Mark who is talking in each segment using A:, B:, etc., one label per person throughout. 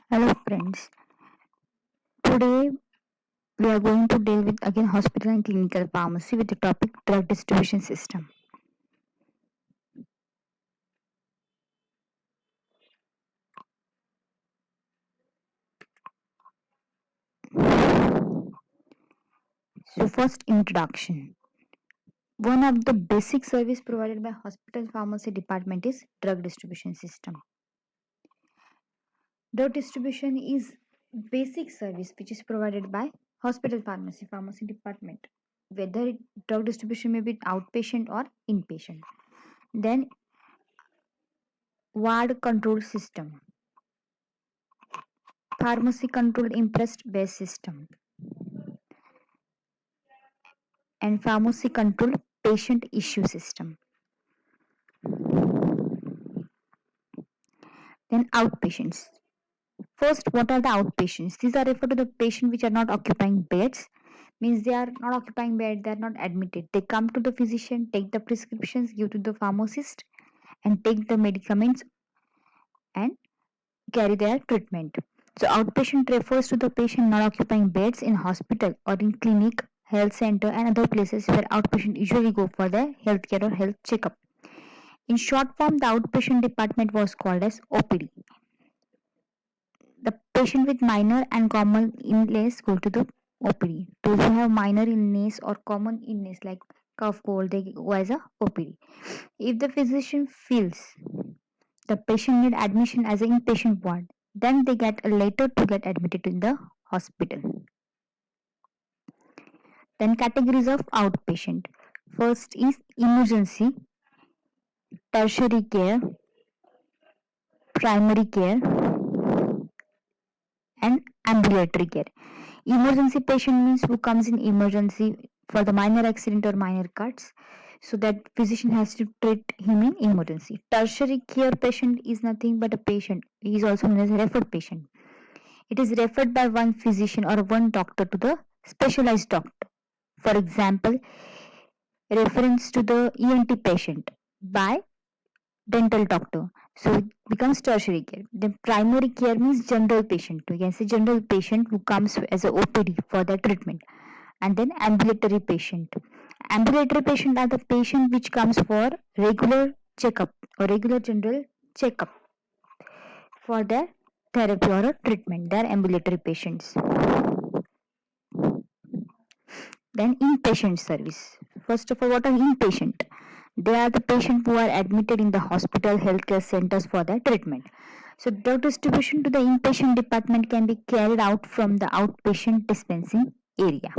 A: Hello friends. Today we are going to deal with again hospital and clinical pharmacy with the topic drug distribution system. So first introduction. One of the basic service provided by hospital pharmacy department is drug distribution system. Drug distribution is basic service which is provided by hospital pharmacy department. Whether drug distribution may be outpatient or inpatient. Then ward control system. Pharmacy controlled impressed based system and pharmacy controlled patient issue system. Then outpatients. First, what are the outpatients? These are referred to the patient which are not occupying beds, means they are not occupying bed, they are not admitted. They come to the physician, take the prescriptions, give to the pharmacist, and take the medicaments and carry their treatment. So outpatient refers to the patient not occupying beds in hospital or in clinic, health center and other places where outpatient usually go for their healthcare or health checkup. In short form, the outpatient department was called as OPD. The patient with minor and common illness go to the OPD. Those who have minor illness or common illness like cough, cold, they go as a OPD. If the physician feels the patient need admission as an inpatient ward, then they get a letter to get admitted in the hospital. Then categories of outpatient. First is emergency, tertiary care, primary care, and ambulatory care. Emergency patient means who comes in emergency for the minor accident or minor cuts, so that physician has to treat him in emergency. Tertiary care patient is nothing but a patient. He is also known as a referred patient. It is referred by one physician or one doctor to the specialized doctor. For example, reference to the ENT patient by dental doctor. So it becomes tertiary care. Then primary care means general patient. We can say general patient who comes as a OPD for their treatment. And then ambulatory patient. Ambulatory patient are the patient which comes for regular checkup or regular general checkup for their therapy or a treatment. They are ambulatory patients. Then inpatient service. First of all, what are inpatient? They are the patients who are admitted in the hospital, healthcare centers for their treatment. So drug distribution to the inpatient department can be carried out from the outpatient dispensing area.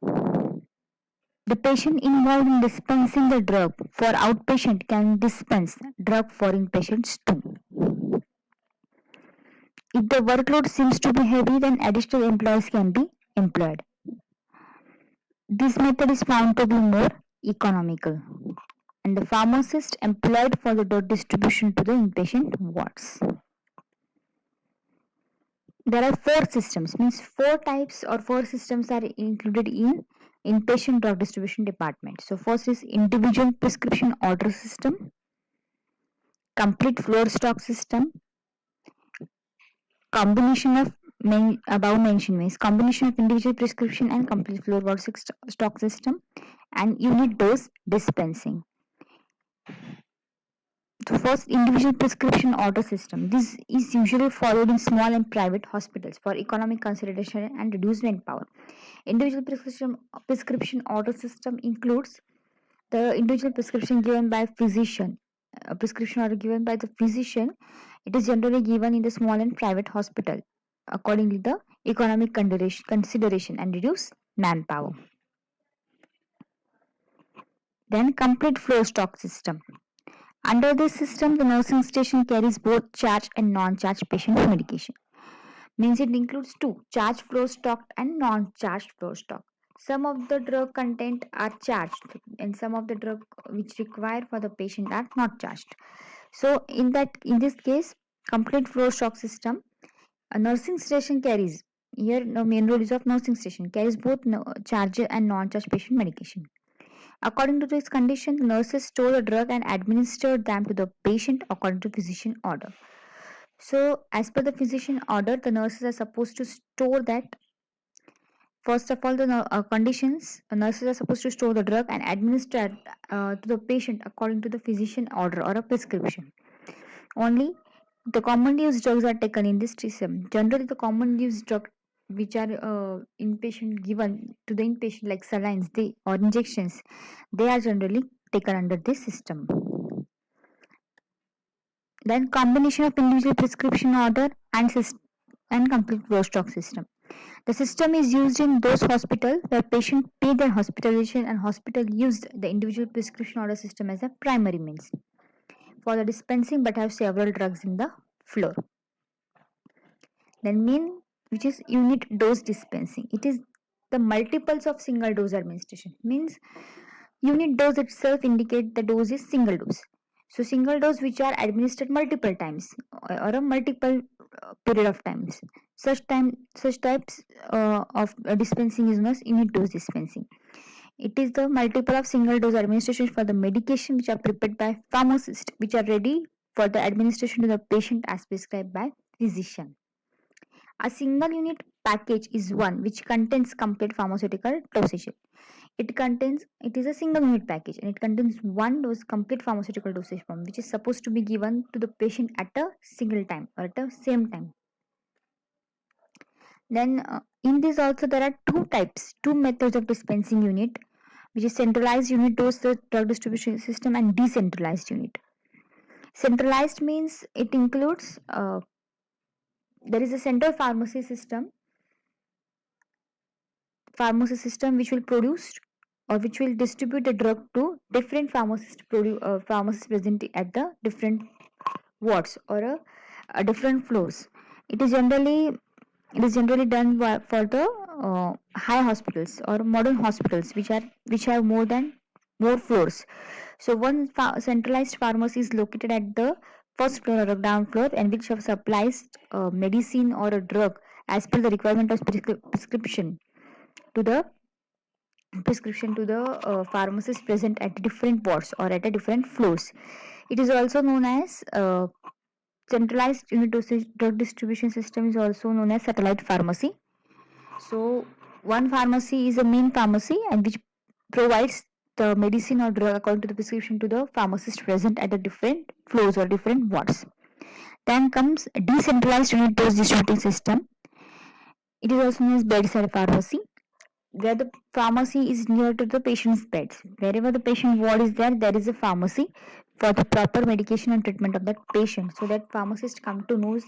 A: The patient involved in dispensing the drug for outpatient can dispense drug for inpatients too. If the workload seems to be heavy, then additional employees can be employed. This method is found to be more economical, and the pharmacist employed for the drug distribution to the inpatient wards. There are four systems, means four types or four systems are included in inpatient drug distribution department. So first is individual prescription order system, complete floor stock system, combination of above mentioned means combination of individual prescription and complete floor stock system, and unit dose dispensing. So first, individual prescription order system. This is usually followed in small and private hospitals for economic consideration and reduced manpower. Individual prescription order system includes the individual prescription given by physician. A prescription order given by the physician. It is generally given in the small and private hospital. Accordingly, the economic consideration and reduce manpower. Then complete flow stock system. Under this system, the nursing station carries both charged and non-charged patient medication. Means it includes two, charged flow stock and non-charged flow stock. Some of the drug content are charged and some of the drug which required for the patient are not charged. So in this case, complete flow stock system, a nursing station carries, here the main role is of nursing station, carries both charged and non-charged patient medication. According to this condition, the nurses store the drug and administer them to the patient according to physician order. So, as per the physician order, the nurses are supposed to store that. First of all, the conditions, nurses are supposed to store the drug and administer it to the patient according to the physician order or a prescription. Only the commonly used drugs are taken in this system. Generally, the commonly used drugs which are inpatient given to the inpatient like salines or injections, they are generally taken under this system. Then combination of individual prescription order and complete flow stock system. The system is used in those hospitals where patient pay their hospitalization and hospital used the individual prescription order system as a primary means for the dispensing but have several drugs in the floor. Then main, which is unit dose dispensing. It is the multiples of single dose administration. Means unit dose itself indicate the dose is single dose. So single dose which are administered multiple times or a multiple period of times. Such types of dispensing is known as unit dose dispensing. It is the multiple of single dose administration for the medication which are prepared by pharmacist, which are ready for the administration to the patient as prescribed by physician. A single unit package is one which contains complete pharmaceutical dosage. It is a single unit package and it contains one dose complete pharmaceutical dosage form which is supposed to be given to the patient at a single time or at the same time. Then in this also there are two methods of dispensing unit, which is centralized unit dose drug distribution system and decentralized unit. Centralized means it includes there is a central pharmacy system which will produce or which will distribute the drug to different pharmacists present at the different wards or different floors. It is generally done for the high hospitals or modern hospitals which have more floors. So one centralized pharmacy is located at the first floor or ground floor and which supplies medicine or a drug as per the requirement of to the prescription to the pharmacist present at different wards or at a different floors. It is also known as centralized unit dosage drug distribution system is also known as satellite pharmacy. So one pharmacy is a main pharmacy and which provides the medicine or drug according to the prescription to the pharmacist present at the different floors or different wards. Then comes decentralized unit dose distributing system. It is also known as bedside pharmacy, where the pharmacy is near to the patient's beds. Wherever the patient ward is there, there is a pharmacy for the proper medication and treatment of that patient. So that pharmacist come to know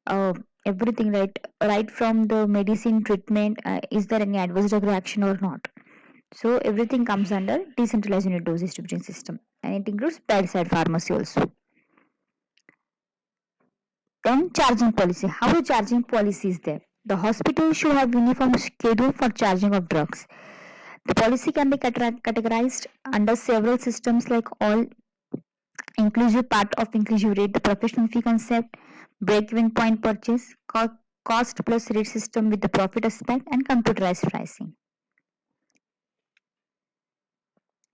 A: uh, everything, right from the medicine treatment. Is there any adverse drug reaction or not? So everything comes under decentralized unit dose distribution system, and it includes bedside pharmacy also. Then charging policy. How the charging policy is there? The hospital should have uniform schedule for charging of drugs. The policy can be categorized under several systems like all inclusive part of inclusive rate, the professional fee concept, break-even point purchase, cost plus rate system with the profit aspect, and computerized pricing.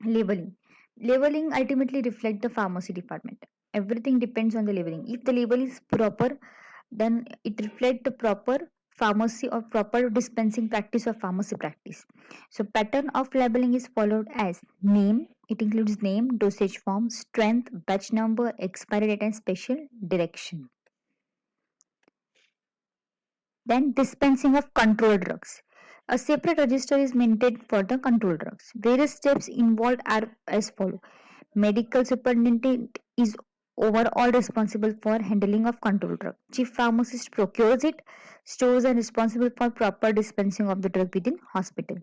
A: Labeling. Labeling ultimately reflects the pharmacy department. Everything depends on the labeling. If the label is proper, then it reflects the proper pharmacy or proper dispensing practice or pharmacy practice. So pattern of labeling is followed as name. It includes name, dosage form, strength, batch number, expiry date and special direction. Then dispensing of controlled drugs. A separate register is maintained for the controlled drugs. Various steps involved are as follow. Medical superintendent is overall responsible for handling of controlled drug. Chief pharmacist procures it, stores and responsible for proper dispensing of the drug within hospital.